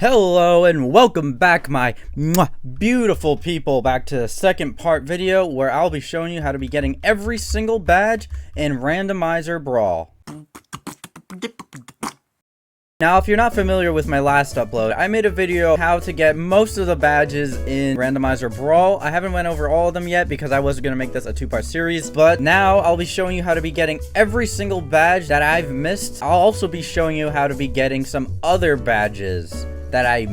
Hello and welcome back, my beautiful people, back to the second part video where I'll be showing you how to be getting every single badge in Randomizer Brawl. Now, if you're not familiar with my last upload, I made a video how to get most of the badges in Randomizer Brawl. I haven't went over all of them yet because I wasn't going to make this a two-part series, but now I'll be showing you how to be getting every single badge that I've missed. I'll also be showing you how to be getting some other badges that I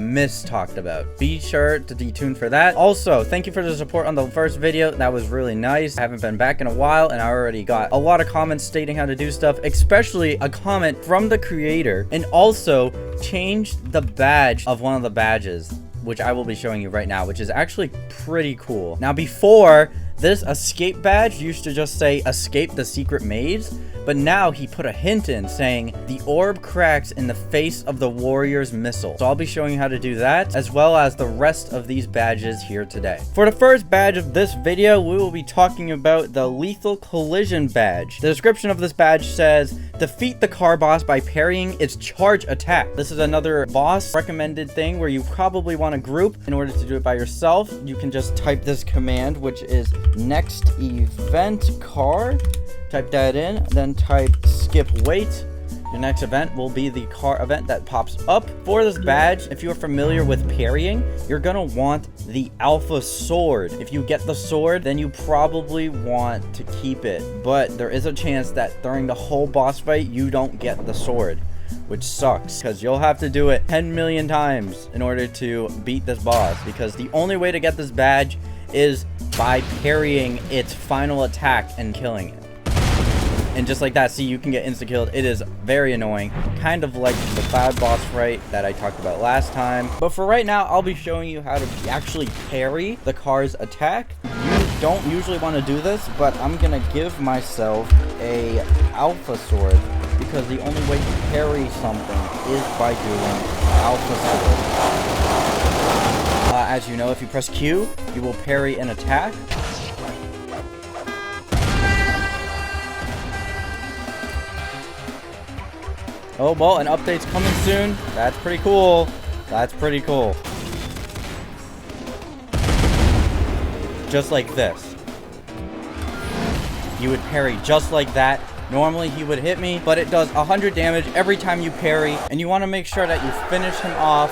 talked about. Be sure to be tuned for that. Also, thank you for the support on the first video. That was really nice. I haven't been back in a while and I already got a lot of comments stating how to do stuff, especially a comment from the creator, and also changed the badge of one of the badges, which I will be showing you right now, which is actually pretty cool. Now, before, this escape badge used to just say escape the secret maze, but now he put a hint in saying the orb cracks in the face of the warrior's missile. So I'll be showing you how to do that, as well as the rest of these badges here today. For the first badge of this video, we will be talking about the lethal collision badge. The description of this badge says, defeat the car boss by parrying its charge attack. This is another boss recommended thing where you probably want to group. In order to do it by yourself, you can just type this command, which is next event car. Type that in, then type skip wait. Your next event will be the car event that pops up. For this badge, if you're familiar with parrying, you're gonna want the alpha sword. If you get the sword, then you probably want to keep it, but there is a chance that during the whole boss fight, you don't get the sword, which sucks because you'll have to do it 10 million times in order to beat this boss, because the only way to get this badge is by parrying its final attack and killing it. And just like that, see, you can get insta-killed. It is very annoying, kind of like the cloud boss fight that I talked about last time. But for right now, I'll be showing you how to actually parry the car's attack. You don't usually want to do this, but I'm gonna give myself a alpha sword because the only way to parry something is by doing alpha sword. As you know, if you press Q, you will parry an attack. Oh, well, an update's coming soon. That's pretty cool. That's pretty cool. Just like this. You would parry just like that. Normally, he would hit me, but it does 100 damage every time you parry. And you want to make sure that you finish him off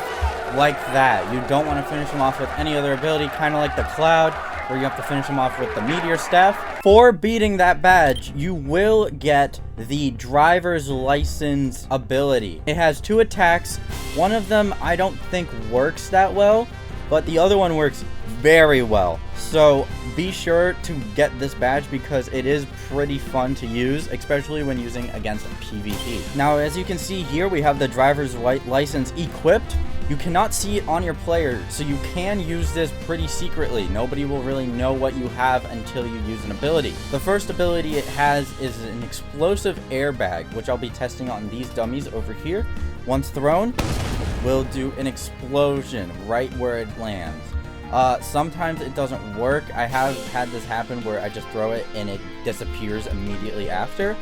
like that. You don't want to finish him off with any other ability, kind of like the cloud, where you have to finish him off with the meteor staff. For beating that badge, you will get the driver's license ability. It has two attacks. One of them I don't think works that well, but the other one works very well. So be sure to get this badge because it is pretty fun to use, especially when using against PvP. Now, as you can see here, we have the driver's license equipped. You cannot see it on your player, so you can use this pretty secretly. Nobody will really know what you have until you use an ability. The first ability it has is an explosive airbag, which I'll be testing on these dummies over here. Once thrown, will do an explosion right where it lands. Sometimes it doesn't work. I have had this happen where I just throw it and it disappears immediately after.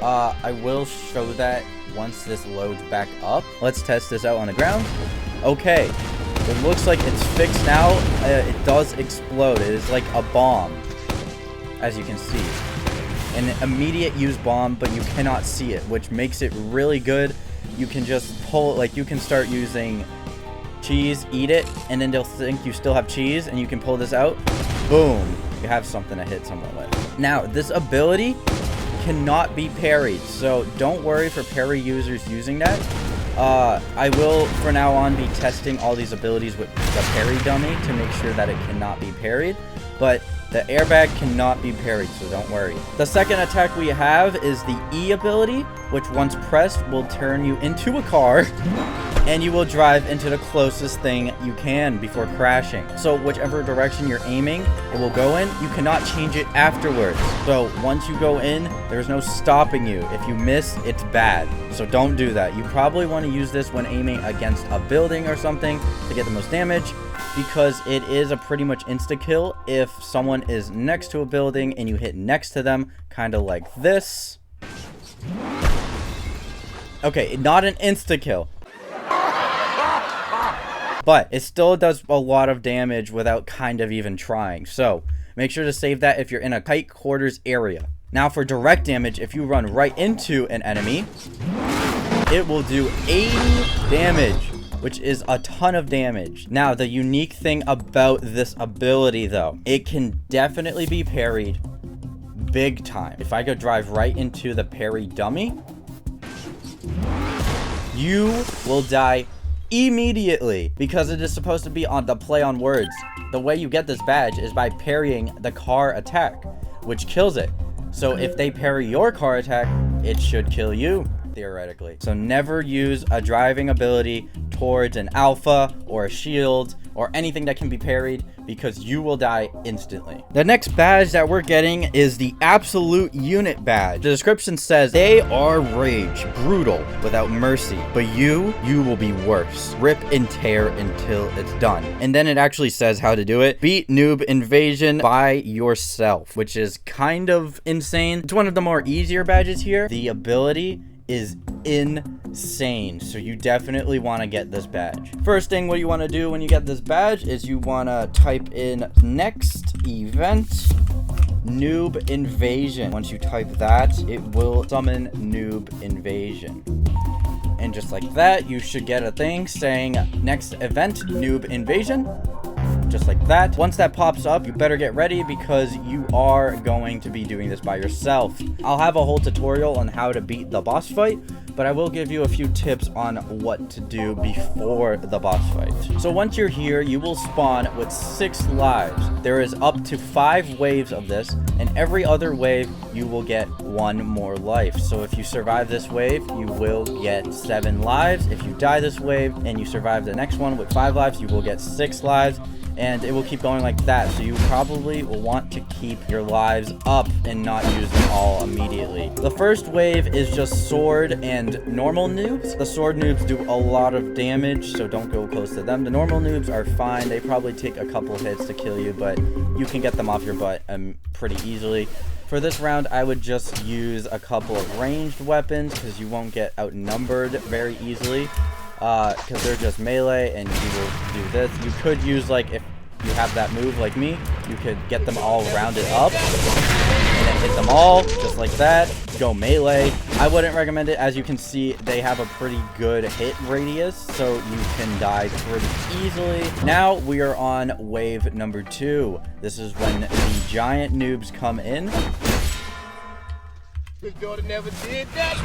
I will show that once this loads back up. Let's test this out on the ground. Okay, it looks like it's fixed now. It does explode. It is like a bomb, as you can see. An immediate use bomb, but you cannot see it, which makes it really good. You can just pull, like you can start using cheese, eat it, and then they'll think you still have cheese, and you can pull this out. Boom, you have something to hit someone with. Now, this ability cannot be parried, so don't worry for parry users using that. I will from now on be testing all these abilities with the parry dummy to make sure that it cannot be parried, but the airbag cannot be parried, so don't worry. The second attack we have is the E ability, which once pressed will turn you into a car and you will drive into the closest thing you can before crashing. So whichever direction you're aiming, it will go in. You cannot change it afterwards. So once you go in, there's no stopping you. If you miss, it's bad. So don't do that. You probably want to use this when aiming against a building or something to get the most damage, because it is a pretty much insta-kill if someone is next to a building and you hit next to them, kind of like this. Okay, not an insta-kill. But it still does a lot of damage without kind of even trying. So make sure to save that if you're in a tight quarters area. Now for direct damage, if you run right into an enemy, it will do 80 damage, which is a ton of damage. Now, the unique thing about this ability, though, it can definitely be parried big time. If I go drive right into the parry dummy, you will die immediately because it is supposed to be on the play on words. The way you get this badge is by parrying the car attack, which kills it. So if they parry your car attack, it should kill you, theoretically. So never use a driving ability towards an alpha or a shield or anything that can be parried, because you will die instantly. The next badge that we're getting is the Absolute Unit badge. The description says they are rage, brutal, without mercy, but you will be worse. Rip and tear until it's done. And then it actually says how to do it. Beat Noob Invasion by yourself, which is kind of insane. It's one of the more easier badges here. The ability is insane, so you definitely want to get this badge. First thing, what you want to do when you get this badge is you want to type in next event Noob Invasion. Once you type that, it will summon Noob Invasion. And just like that, you should get a thing saying next event Noob Invasion. Just like that. Once that pops up, you better get ready because you are going to be doing this by yourself. I'll have a whole tutorial on how to beat the boss fight, but I will give you a few tips on what to do before the boss fight. So once you're here, you will spawn with 6 lives. There is up to 5 waves of this, and every other wave you will get 1 more life. So if you survive this wave, you will get 7 lives. If you die this wave and you survive the next one with 5 lives, you will get 6 lives. And it will keep going like that. So you probably will want to keep your lives up and not use them all immediately. The first wave is just sword and normal noobs. The sword noobs do a lot of damage, so don't go close to them. The normal noobs are fine. They probably take a couple hits to kill you, but you can get them off your butt pretty easily. For this round, I would just use a couple of ranged weapons because you won't get outnumbered very easily. Because they're just melee and you will do this. You could use, like, if you have that move like me, you could get them all rounded up and then hit them all just like that. Go melee. I wouldn't recommend it. As you can see, they have a pretty good hit radius, so you can die pretty easily. Now we are on wave number 2. This is when the giant noobs come in. His daughter never did that.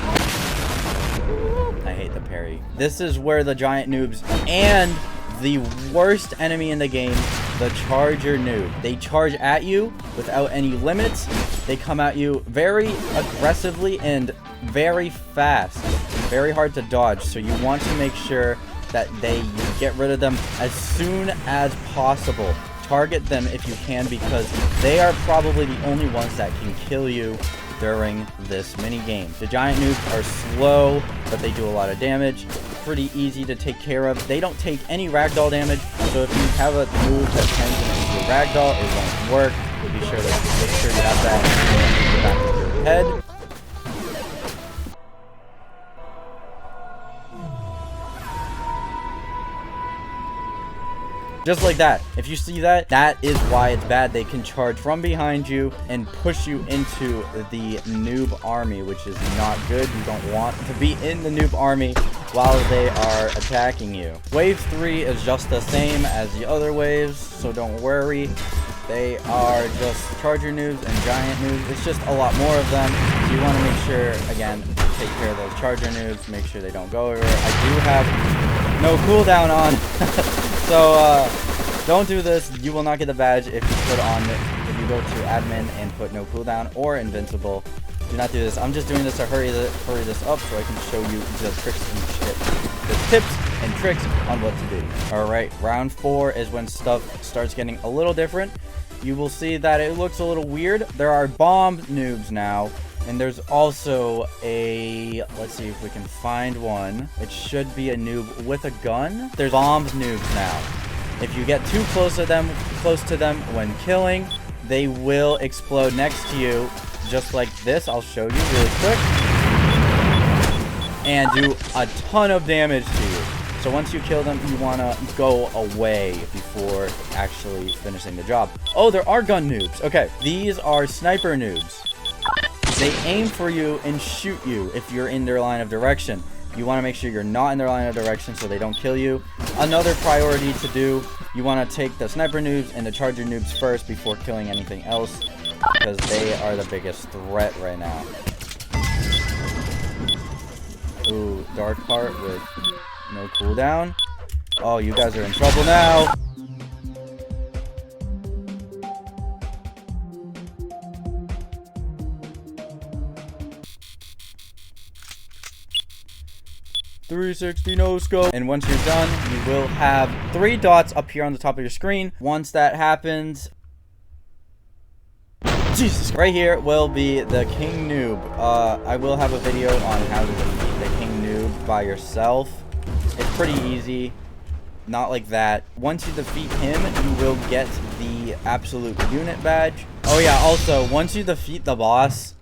I hate the parry. This is where the giant noobs and the worst enemy in the game, the charger noob. They charge at you without any limits. They come at you very aggressively and very fast. Very hard to dodge. So you want to make sure that you get rid of them as soon as possible. Target them if you can, because they are probably the only ones that can kill you during this mini game. The giant noobs are slow, but they do a lot of damage. Pretty easy to take care of. They don't take any ragdoll damage, so if you have a move that turns them into a ragdoll, it won't work. Be sure to make sure you have that in the back of your head. Just like that. If you see that, that is why it's bad. They can charge from behind you and push you into the noob army, which is not good. You don't want to be in the noob army while they are attacking you. Wave 3 is just the same as the other waves, so don't worry. They are just charger noobs and giant noobs. It's just a lot more of them. So you want to make sure, again, take care of those charger noobs. Make sure they don't go over. I do have no cooldown on. So, don't do this. You will not get the badge if you go to admin and put no cooldown or invincible. Do not do this. I'm just doing this to hurry this up so I can show you the tips and tricks on what to do. Alright, round 4 is when stuff starts getting a little different. You will see that it looks a little weird. There are bomb noobs now. And there's also a, let's see if we can find one. It should be a noob with a gun. There's bomb noobs now. If you get too close to them when killing, they will explode next to you, just like this. I'll show you really quick. And do a ton of damage to you. So once you kill them, you want to go away before actually finishing the job. Oh, there are gun noobs. Okay, these are sniper noobs. They aim for you and shoot you if you're in their line of direction. You want to make sure you're not in their line of direction so they don't kill you. Another priority to do, you want to take the sniper noobs and the charger noobs first before killing anything else, because they are the biggest threat right now. Ooh, dark part with no cooldown. Oh, you guys are in trouble now. .360 no scope. And once you're done, you will have 3 dots appear on the top of your screen. Once that happens, Jesus, right here will be the King Noob. I will have a video on how to defeat the King Noob by yourself. It's pretty easy, not like that. Once you defeat him, you will get the absolute unit badge. Oh yeah, also, once you defeat the boss,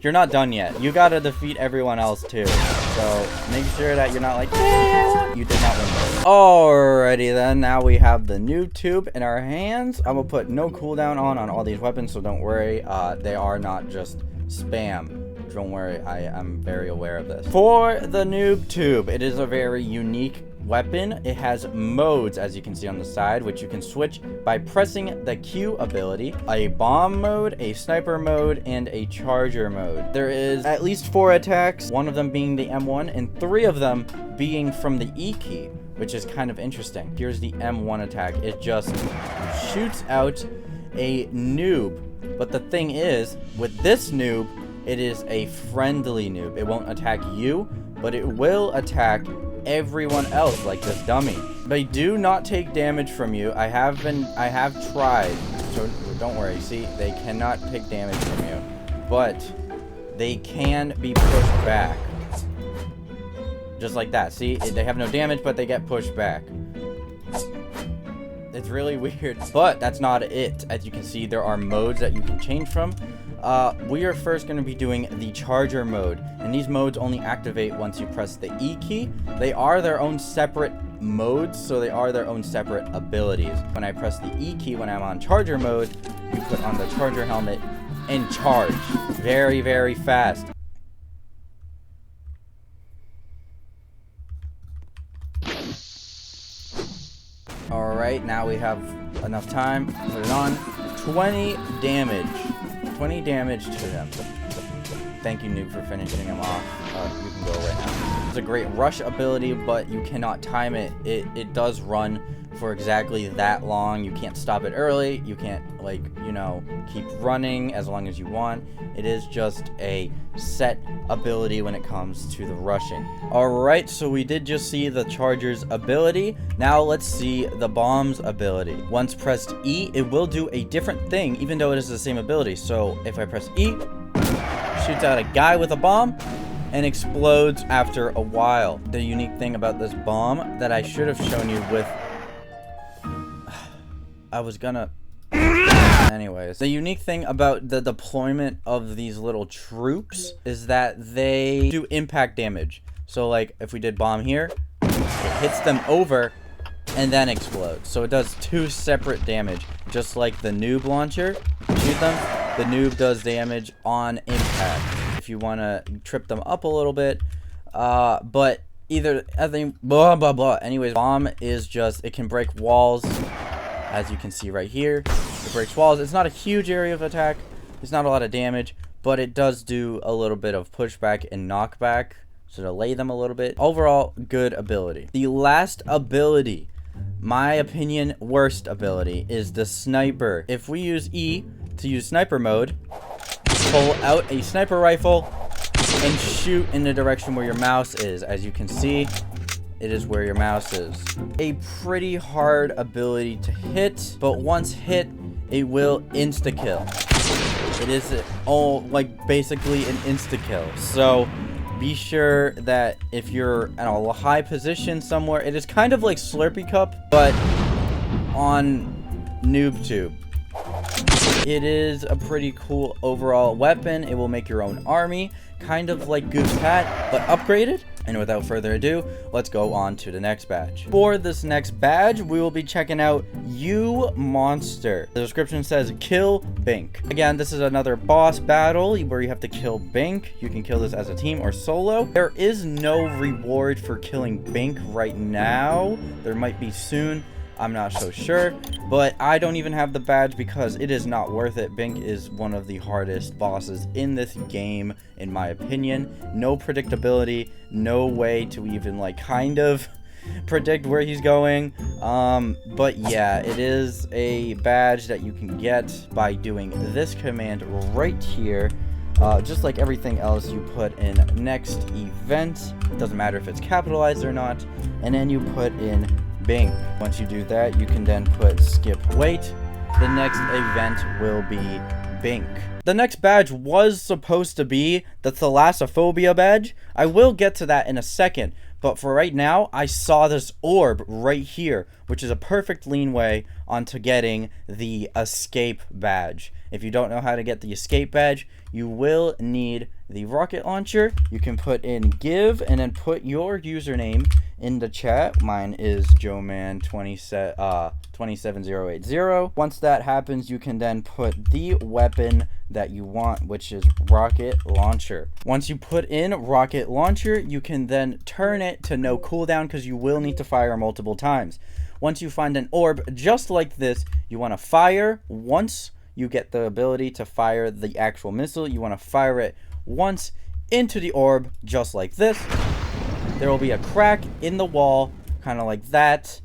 you're not done yet. You gotta defeat everyone else too. So make sure that you're not like, yeah, you did not win this. Alrighty then, now we have the Noob tube in our hands. I will put no cooldown on all these weapons, so don't worry. They are not just spam. Don't worry, I am very aware of this. For the Noob tube, it is a very unique weapon. It has modes, as you can see on the side, which you can switch by pressing the Q ability, a bomb mode, a sniper mode, and a charger mode. There is at least 4 attacks, one of them being the M1 and 3 of them being from the E key, which is kind of interesting. Here's the M1 attack. It just shoots out a noob. But the thing is, with this noob, it is a friendly noob. It won't attack you, but it will attack everyone else, like this dummy. They do not take damage from you. I have tried, so don't worry. See, they cannot take damage from you, but they can be pushed back, just like that. See, they have no damage, but they get pushed back. It's really weird, but that's not it. As you can see, there are modes that you can change from. We are first going to be doing the charger mode, and these modes only activate once you press the E key. They are their own separate modes, so they are their own separate abilities. When I press the E key when I'm on charger mode, you put on the charger helmet and charge very, very fast. Alright, now we have enough time. Put it on. 20 damage. 20 damage to them. Thank you, Noob, for finishing him off. You can go right now. It's a great rush ability, but you cannot time it. It does run for exactly that long. You can't stop it early. You can't, like, you know, keep running as long as you want. It is just a set ability when it comes to the rushing. Alright, so we did just see the charger's ability. Now let's see the bomb's ability. Once pressed E, it will do a different thing, even though it is the same ability. So if I press E, shoots out a guy with a bomb and explodes after a while. The unique thing about this bomb that I should have shown you with... Anyways, the unique thing about the deployment of these little troops is that they do impact damage. So like if we did bomb here, it hits them over and then explodes. So it does 2 separate damage, just like the noob launcher. Shoot them, the noob does damage on impact if you want to trip them up a little bit. But either, I think, blah blah blah. Anyways, bomb is just, it can break walls, as you can see right here. It breaks walls. It's not a huge area of attack. It's not a lot of damage, but it does do a little bit of pushback and knockback, so delay them a little bit. Overall, good ability. The last ability, my opinion, worst ability, is the sniper. If we use E to use sniper mode, pull out a sniper rifle and shoot in the direction where your mouse is. As you can see, it is where your mouse is. A pretty hard ability to hit, but once hit, it will insta-kill. It is like basically an insta-kill. So be sure that if you're in a high position somewhere, it is kind of like Slurpee Cup, but on Noob Tube. It is a pretty cool overall weapon. It will make your own army, kind of like Goof's hat, but upgraded. And without further ado, let's go on to the next badge. For this next badge, we will be checking out You Monster. The description says kill Bink. Again, this is another boss battle where you have to kill Bink. You can kill this as a team or solo. There is no reward for killing Bink right now. There might be soon. I'm not so sure, but I don't even have the badge because it is not worth it. Bink is one of the hardest bosses in this game, in my opinion. No predictability, no way to even like kind of predict where he's going. But yeah, it is a badge that you can get by doing this command right here. Just like everything else, you put in next event. It doesn't matter if it's capitalized or not. And then you put in Bink. Once you do that, you can then put skip wait. The next event will be Bink. The next badge was supposed to be the Thalassophobia badge. I will get to that in a second, but for right now, I saw this orb right here, which is a perfect leanway onto getting the escape badge. If you don't know how to get the escape badge, you will need the rocket launcher. You can put in give and then put your username in the chat. Mine is joeman27080. Once that happens, you can then put the weapon that you want, which is rocket launcher. Once you put in rocket launcher, you can then turn it to no cooldown because you will need to fire multiple times. Once you find an orb just like this, you want to fire once. You get the ability to fire the actual missile. You want to fire it once into the orb just like this. There will be a crack in the wall, kind of like that.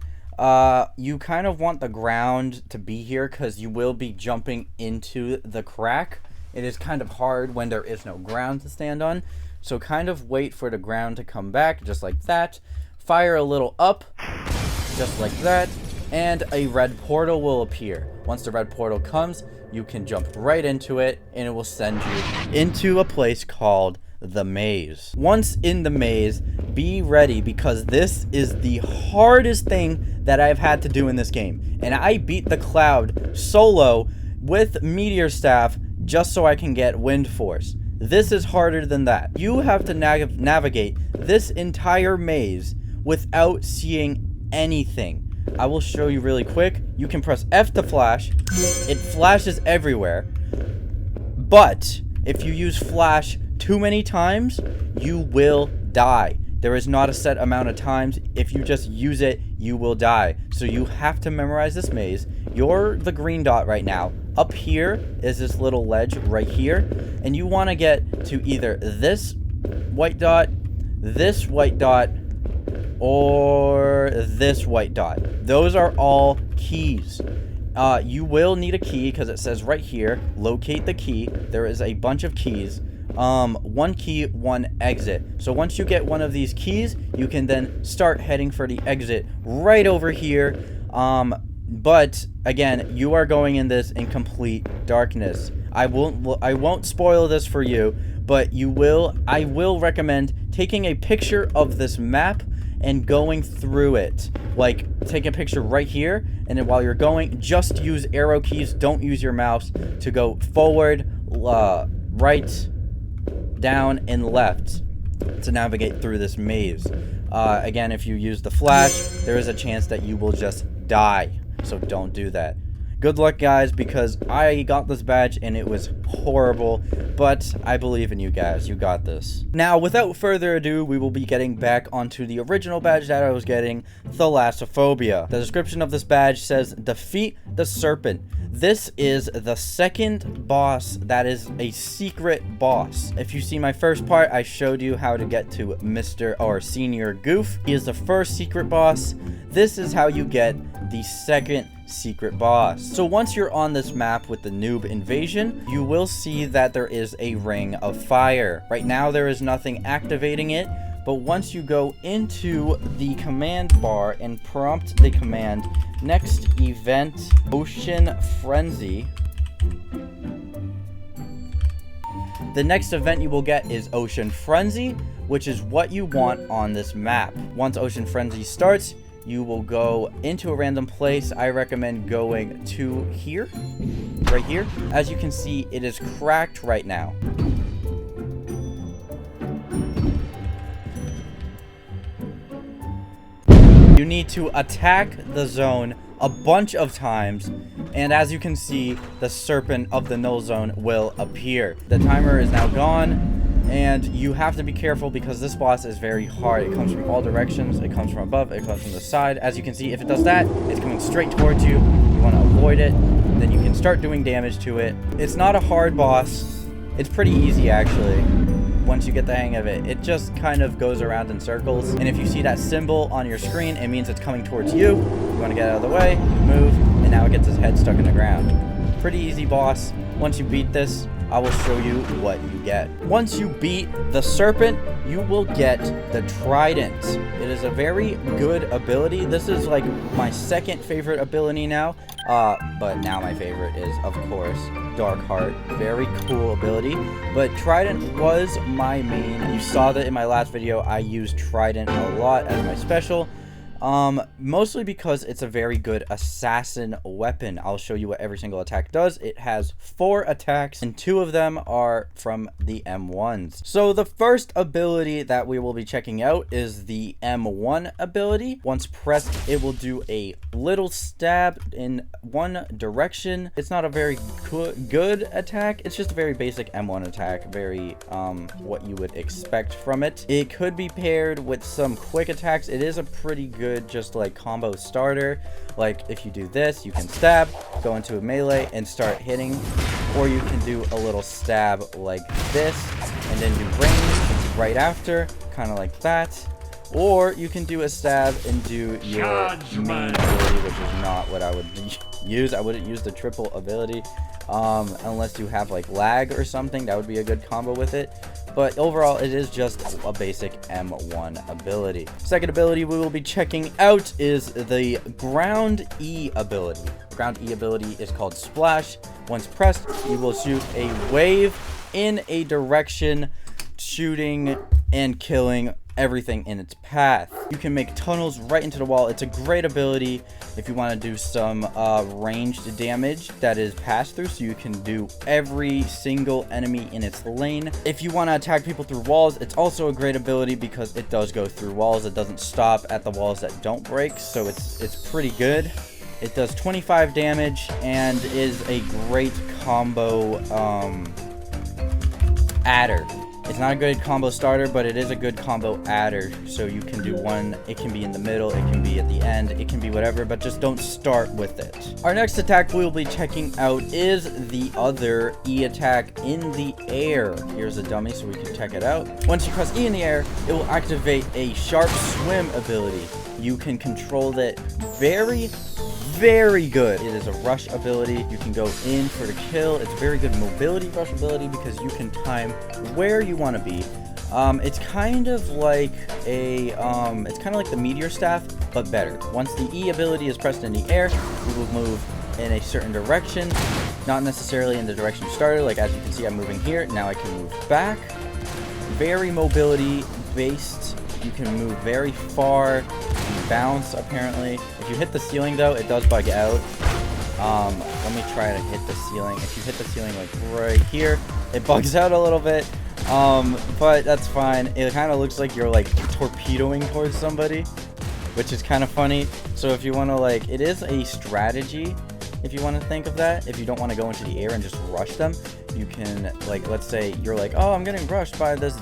You kind of want the ground to be here because you will be jumping into the crack. It is kind of hard when there is no ground to stand on. So kind of wait for the ground to come back just like that. Fire a little up just like that. And a red portal will appear. Once the red portal comes, you can jump right into it and it will send you into a place called the maze. Once in the maze, be ready because this is the hardest thing that I've had to do in this game. And I beat the cloud solo with meteor staff just so I can get wind force. This is harder than that. You have to navigate this entire maze without seeing anything. I will show you really quick. You can press F to flash. It flashes everywhere. But if you use flash too many times, you will die. There is not a set amount of times. If you just use it, you will die. So you have to memorize this maze. You're the green dot right now. Up here is this little ledge right here. And you want to get to either this white dot, or this white dot. Those are all keys. You will need a key because it says right here, locate the key. There is a bunch of keys. One key, one exit. So once you get one of these keys, you can then start heading for the exit right over here. But again, you are going in this in complete darkness. I won't spoil this for you, but I will recommend taking a picture of this map and going through it. Like, take a picture right here, and then while you're going, just use arrow keys. Don't use your mouse to go forward, right, down, and left to navigate through this maze. Again, if you use the flash, there is a chance that you will just die. So don't do that. Good luck, guys, because I got this badge and it was horrible, but I believe in you guys. You got this. Now, without further ado, we will be getting back onto the original badge that I was getting, Thalassophobia. The description of this badge says, defeat the serpent. This is the second boss that is a secret boss. If you see my first part, I showed you how to get to Mr. or Senior Goof. He is the first secret boss. This is how you get the second secret boss. So once you're on this map with the Noob invasion, you will see that there is a ring of fire. Right now there is nothing activating it, but once you go into the command bar and prompt the command next event Ocean Frenzy, the next event you will get is Ocean Frenzy, which is what you want on this map. Once Ocean Frenzy starts, you will go into a random place. I recommend going to here, right here. As you can see, it is cracked right now. You need to attack the zone a bunch of times, and as you can see, the serpent of the null zone will appear. The timer is now gone, and you have to be careful because this boss is very hard. It comes from all directions. It comes from above. It comes from the side. As you can see, if it does that, it's coming straight towards you. You want to avoid it. Then you can start doing damage to it. It's not a hard boss. It's pretty easy, actually. Once you get the hang of it, it just kind of goes around in circles. And if you see that symbol on your screen, it means it's coming towards you. You want to get out of the way, move, and now it gets his head stuck in the ground. Pretty easy boss. Once you beat this, I will show you what you get. Once you beat the serpent, you will get the Trident. It is a very good ability. This is like my second favorite ability now. But now my favorite is, of course, Dark Heart. Very cool ability. But Trident was my main. You saw that in my last video. I used Trident a lot as my special. Mostly because it's a very good assassin weapon. I'll show you what every single attack does. It has 4 attacks, and 2 of them are from the M1s. So the first ability that we will be checking out is the M1 ability. Once pressed, it will do a little stab in one direction. It's not a very good attack. It's just a very basic M1 attack. Very, what you would expect from it. It could be paired with some quick attacks. It is a pretty good just like combo starter. Like if you do this, you can stab, go into a melee and start hitting, or you can do a little stab like this and then do range right after, kind of like that. Or you can do a stab and do your main ability, which is not what I would use. I wouldn't use the triple ability unless you have like lag or something. That would be a good combo with it. But overall, it is just a basic M1 ability. Second ability we will be checking out is the Ground E ability. Ground E ability is called Splash. Once pressed, you will shoot a wave in a direction, shooting and killing everything in its path. You can make tunnels right into the wall. It's a great ability if you want to do some ranged damage that is pass through, so you can do every single enemy in its lane. If you want to attack people through walls, it's also a great ability because it does go through walls. It doesn't stop at the walls that don't break, so it's pretty good. It does 25 damage and is a great combo adder. It's not a good combo starter, but it is a good combo adder. So you can do one, it can be in the middle, it can be at the end, it can be whatever, but just don't start with it. Our next attack we'll be checking out is the other E attack in the air. Here's a dummy so we can check it out. Once you press E in the air, it will activate a sharp swim ability. You can control that very good. It is a rush ability. You can go in for the kill. It's a very good mobility rush ability because you can time where you want to be. It's kind of like the meteor staff, but better. Once the E ability is pressed in the air, you will move in a certain direction, not necessarily in the direction you started. Like as you can see, I'm moving here. Now I can move back. Very mobility based. You can move very far. Bounce apparently. If you hit the ceiling though, it does bug out. Let me try to hit the ceiling. If you hit the ceiling like right here, it bugs out a little bit, but that's fine. It kind of looks like you're like torpedoing towards somebody, which is kind of funny. So if you want to like, it is a strategy if you want to think of that. If you don't want to go into the air and just rush them, you can, like, let's say you're like, oh, I'm getting rushed by this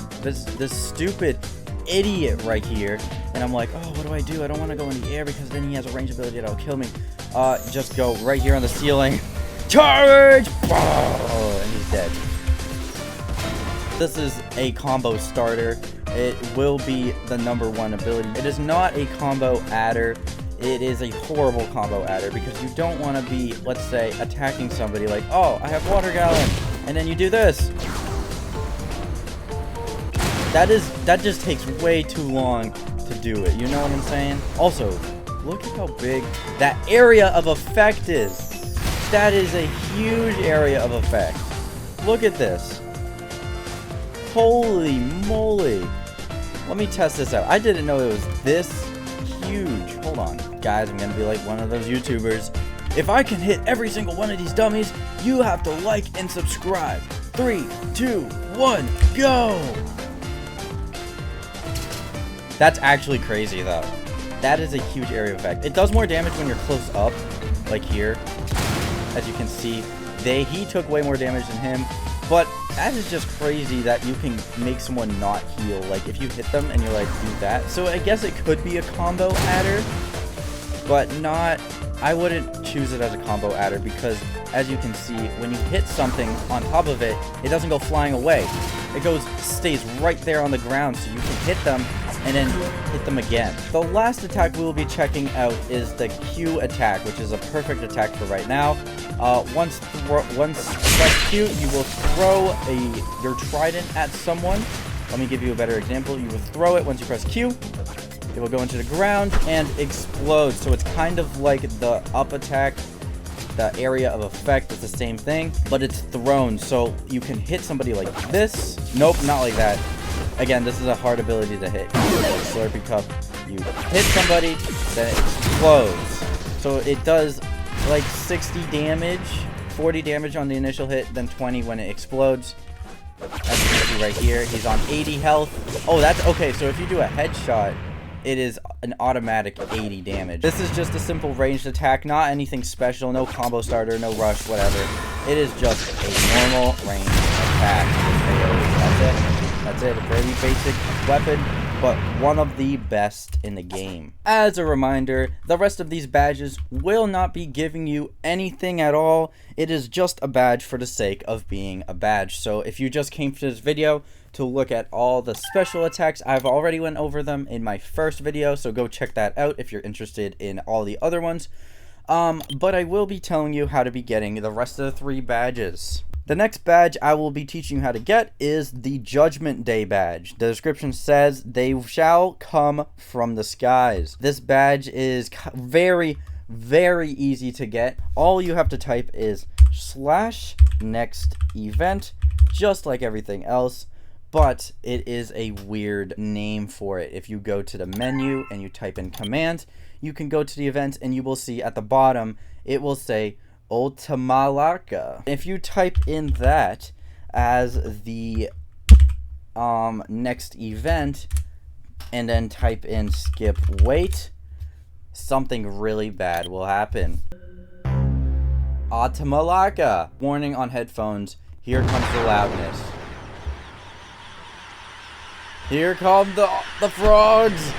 stupid idiot right here, and I'm like, oh, what do I do? I don't want to go in the air because then he has a range ability that'll kill me. Just go right here on the ceiling, charge, oh, and he's dead. This is a combo starter. It will be the #1 ability. It is not a combo adder. It is a horrible combo adder because you don't want to be, let's say, attacking somebody like, oh, I have water gallon, and then you do this. That just takes way too long to do it. You know what I'm saying? Also, look at how big that area of effect is. That is a huge area of effect. Look at this. Holy moly. Let me test this out. I didn't know it was this huge. Hold on. Guys, I'm gonna be like one of those YouTubers. If I can hit every single one of these dummies, you have to like and subscribe. 3, 2, 1, go! That's actually crazy though. that is a huge area effect. It does more damage when you're close up, like here. As you can see, he took way more damage than him. But that is just crazy that you can make someone not heal. Like, if you hit them and you're like, do that. So I guess it could be a combo adder, but not... I wouldn't choose it as a combo adder because, as you can see, when you hit something on top of it, it doesn't go flying away. It stays right there on the ground, so you can hit them and then hit them again. The last attack we will be checking out is the Q attack, which is a perfect attack for right now. Once press Q, you will throw your trident at someone. Let me give you a better example. You will throw it once you press Q. It will go into the ground and explode. So it's kind of like the up attack, the area of effect is the same thing, but it's thrown. So you can hit somebody like this. Nope, not like that. Again, this is a hard ability to hit. Like Slurpee Cup. You hit somebody, then it explodes. So it does like 60 damage, 40 damage on the initial hit, then 20 when it explodes. As you can see right here, he's on 80 health. Oh, that's okay. So if you do a headshot, it is an automatic 80 damage. This is just a simple ranged attack, not anything special, no combo starter, no rush, whatever. It is just a normal ranged attack. That's it. That's it. A very basic weapon, but one of the best in the game. As a reminder, the rest of these badges will not be giving you anything at all. It is just a badge for the sake of being a badge. So if you just came to this video to look at all the special attacks, I've already went over them in my first video, so go check that out if you're interested in all the other ones. But I will be telling you how to be getting the rest of the 3 badges. The next badge I will be teaching you how to get is the Judgment Day badge. The description says, "They shall come from the skies." This badge is very, very easy to get. All you have to type is /next-event, just like everything else. But it is a weird name for it. If you go to the menu and you type in command, you can go to the event and you will see at the bottom, it will say Ultimalaka. If you type in that as the next event and then type in skip wait, something really bad will happen. Ultimalaka. Warning on headphones, here comes the loudness. Here come the frogs!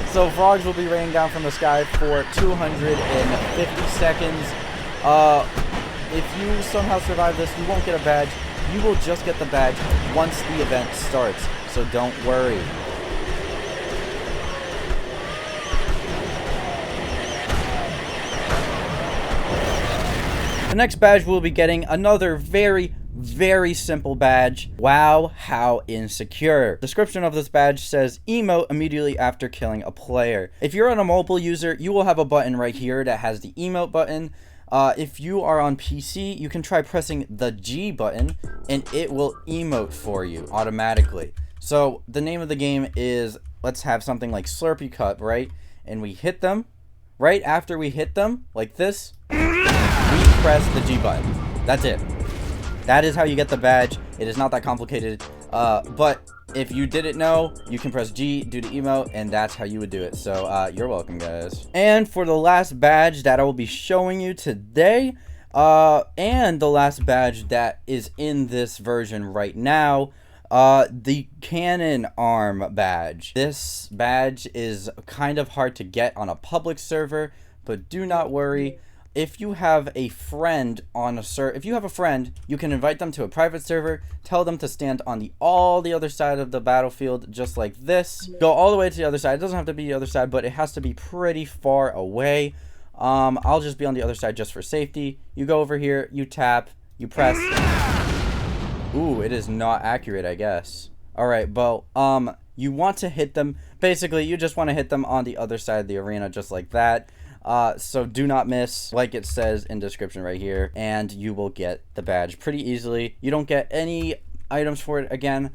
So frogs will be raining down from the sky for 250 seconds. If you somehow survive this, you won't get a badge. You will just get the badge once the event starts, so don't worry. The next badge we'll be getting another very simple badge. Wow, how insecure. Description of this badge says emote immediately after killing a player. If you're on a mobile user, you will have a button right here that has the emote button. If you are on PC, you can try pressing the G button and it will emote for you automatically. So the name of the game is, let's have something like Slurpee Cup, right? And we hit them. Right after we hit them, like this, we press the G button. That's it. That is how you get the badge. It is not that complicated. But if you didn't know, you can press G, do the emote, and that's how you would do it. So you're welcome, guys. And for the last badge that I will be showing you today, and the last badge that is in this version right now, the Canon arm badge. This badge is kind of hard to get on a public server, but do not worry. If you have a friend on a server, you can invite them to a private server, tell them to stand on the other side of the battlefield, just like this. Go all the way to the other side. It doesn't have to be the other side, but it has to be pretty far away. I'll just be on the other side just for safety. You go over here, you tap, you press. Ooh, it is not accurate, I guess. All right, well, you want to hit them. Basically, you just want to hit them on the other side of the arena, just like that. So do not miss, like it says in description right here, and you will get the badge pretty easily. You don't get any items for it again,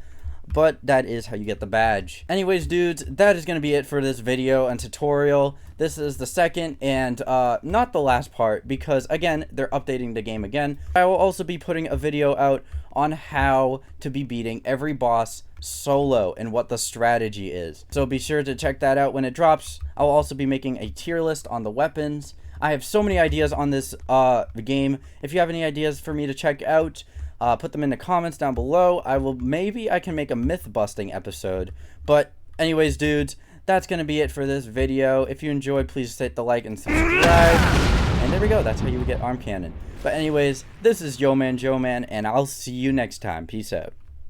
but that is how you get the badge. Anyways, dudes, that is going to be it for this video and tutorial. This is the second and not the last part, because again, they're updating the game again. I will also be putting a video out on how to be beating every boss solo and what the strategy is. So be sure to check that out when it drops. I'll also be making a tier list on the weapons. I have so many ideas on this game. If you have any ideas for me to check out, put them in the comments down below. Maybe I can make a myth busting episode. But anyways, dudes, that's gonna be it for this video. If you enjoyed, please hit the like and subscribe. And there we go, that's how you would get arm cannon. But anyways, this is Yo Man Joe Man, and I'll see you next time. Peace out.